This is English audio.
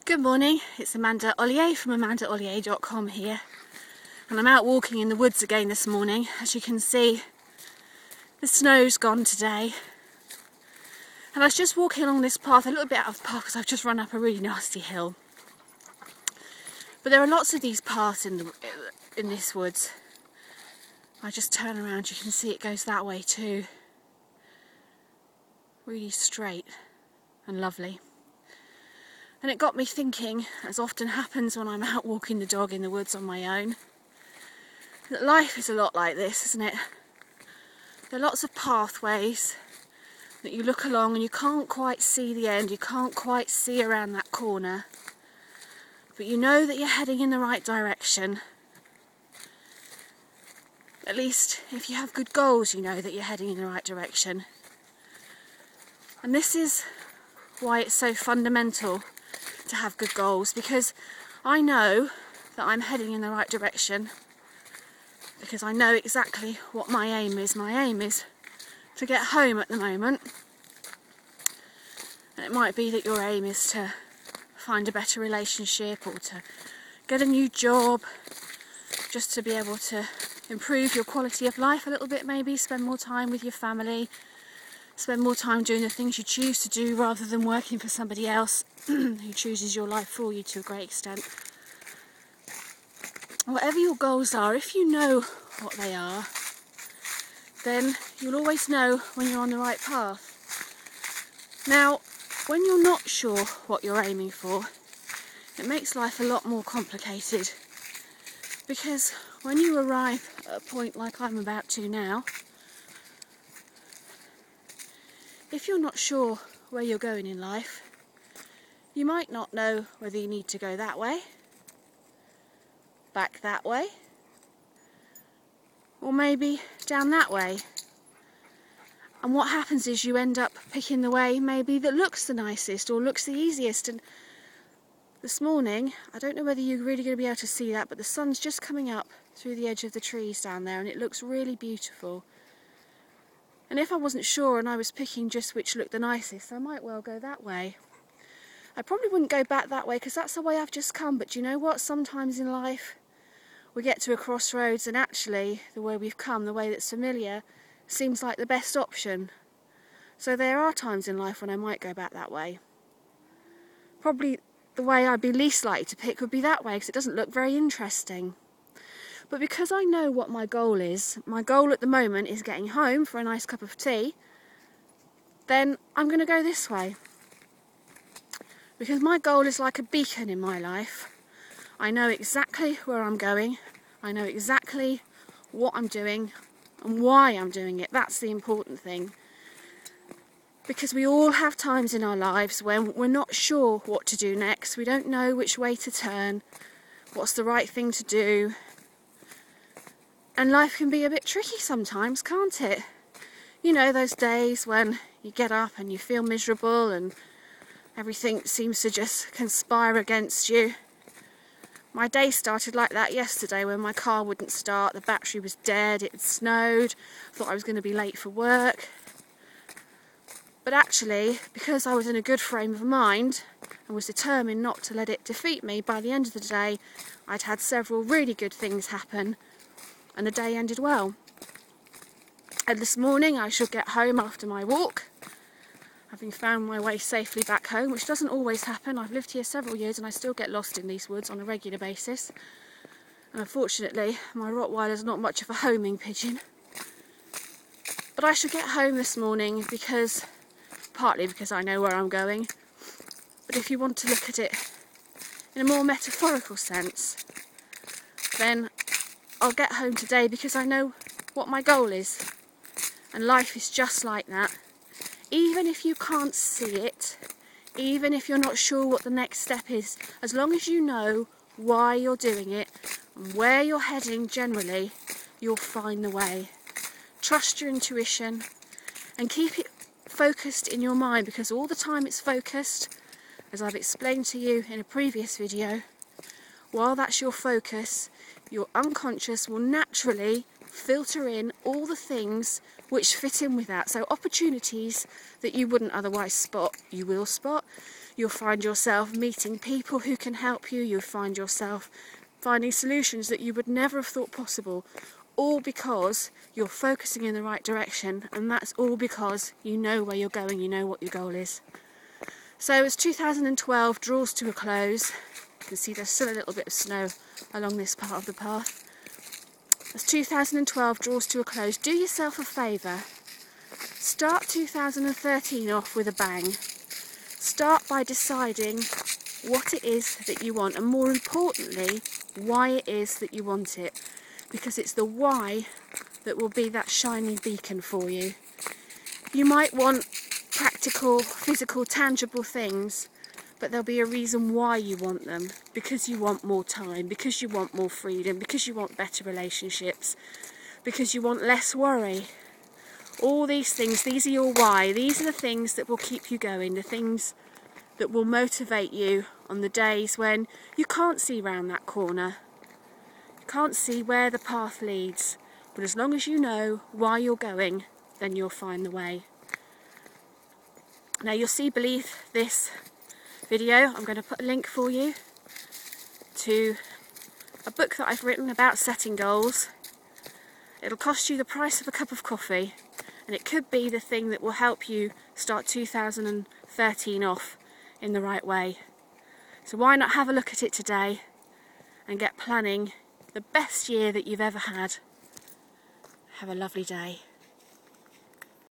Good morning, it's Amanda Ollier from amandaollier.com here, and I'm out walking in the woods again this morning. As you can see, the snow's gone today, and I was just walking along this path, a little bit out of the path because I've just run up a really nasty hill. But there are lots of these paths in this woods. I just turn around, you can see it goes that way too. Really straight and lovely. And it got me thinking, as often happens when I'm out walking the dog in the woods on my own, that life is a lot like this, isn't it? There are lots of pathways that you look along and you can't quite see the end, you can't quite see around that corner, but you know that you're heading in the right direction. At least if you have good goals, you know that you're heading in the right direction. And this is why it's so fundamental to have good goals, because I know that I'm heading in the right direction, because I know exactly what my aim is. My aim is to get home at the moment, and it might be that your aim is to find a better relationship or to get a new job, just to be able to improve your quality of life a little bit, maybe spend more time with your family, spend more time doing the things you choose to do rather than working for somebody else who chooses your life for you to a great extent. Whatever your goals are, if you know what they are, then you'll always know when you're on the right path. Now, when you're not sure what you're aiming for, it makes life a lot more complicated, because when you arrive at a point like I'm about to now, if you're not sure where you're going in life, you might not know whether you need to go that way, back that way, or maybe down that way. And what happens is you end up picking the way maybe that looks the nicest or looks the easiest. And this morning, I don't know whether you're really going to be able to see that, but the sun's just coming up through the edge of the trees down there, and it looks really beautiful. And if I wasn't sure and I was picking just which looked the nicest, I might well go that way. I probably wouldn't go back that way because that's the way I've just come, but you know what? Sometimes in life we get to a crossroads and actually the way we've come, the way that's familiar, seems like the best option. So there are times in life when I might go back that way. Probably the way I'd be least likely to pick would be that way because it doesn't look very interesting. But because I know what my goal is, my goal at the moment is getting home for a nice cup of tea, then I'm going to go this way. Because my goal is like a beacon in my life. I know exactly where I'm going, I know exactly what I'm doing and why I'm doing it. That's the important thing. Because we all have times in our lives when we're not sure what to do next, we don't know which way to turn, what's the right thing to do. And life can be a bit tricky sometimes, can't it? You know, those days when you get up and you feel miserable and everything seems to just conspire against you. My day started like that yesterday when my car wouldn't start, the battery was dead, it had snowed, I thought I was going to be late for work. But actually, because I was in a good frame of mind and was determined not to let it defeat me, by the end of the day I'd had several really good things happen. And the day ended well. And this morning I shall get home after my walk, having found my way safely back home, which doesn't always happen. I've lived here several years and I still get lost in these woods on a regular basis. And unfortunately, my Rottweiler's not much of a homing pigeon. But I shall get home this morning partly because I know where I'm going, but if you want to look at it in a more metaphorical sense, then I'll get home today because I know what my goal is. And life is just like that. Even if you can't see it, even if you're not sure what the next step is, as long as you know why you're doing it and where you're heading generally, you'll find the way. Trust your intuition and keep it focused in your mind, because all the time it's focused, as I've explained to you in a previous video, while that's your focus, your unconscious will naturally filter in all the things which fit in with that. So opportunities that you wouldn't otherwise spot, you will spot. You'll find yourself meeting people who can help you. You'll find yourself finding solutions that you would never have thought possible, all because you're focusing in the right direction, and that's all because you know where you're going, you know what your goal is. So as 2012 draws to a close, you can see there's still a little bit of snow along this part of the path. As 2012 draws to a close, do yourself a favour. Start 2013 off with a bang. Start by deciding what it is that you want, and more importantly, why it is that you want it. Because it's the why that will be that shiny beacon for you. You might want practical, physical, tangible things, but there'll be a reason why you want them. Because you want more time, because you want more freedom, because you want better relationships, because you want less worry. All these things, these are your why. These are the things that will keep you going, the things that will motivate you on the days when you can't see round that corner. You can't see where the path leads. But as long as you know why you're going, then you'll find the way. Now you'll see beneath this video, I'm going to put a link for you to a book that I've written about setting goals. It'll cost you the price of a cup of coffee, and it could be the thing that will help you start 2013 off in the right way. So why not have a look at it today and get planning the best year that you've ever had. Have a lovely day.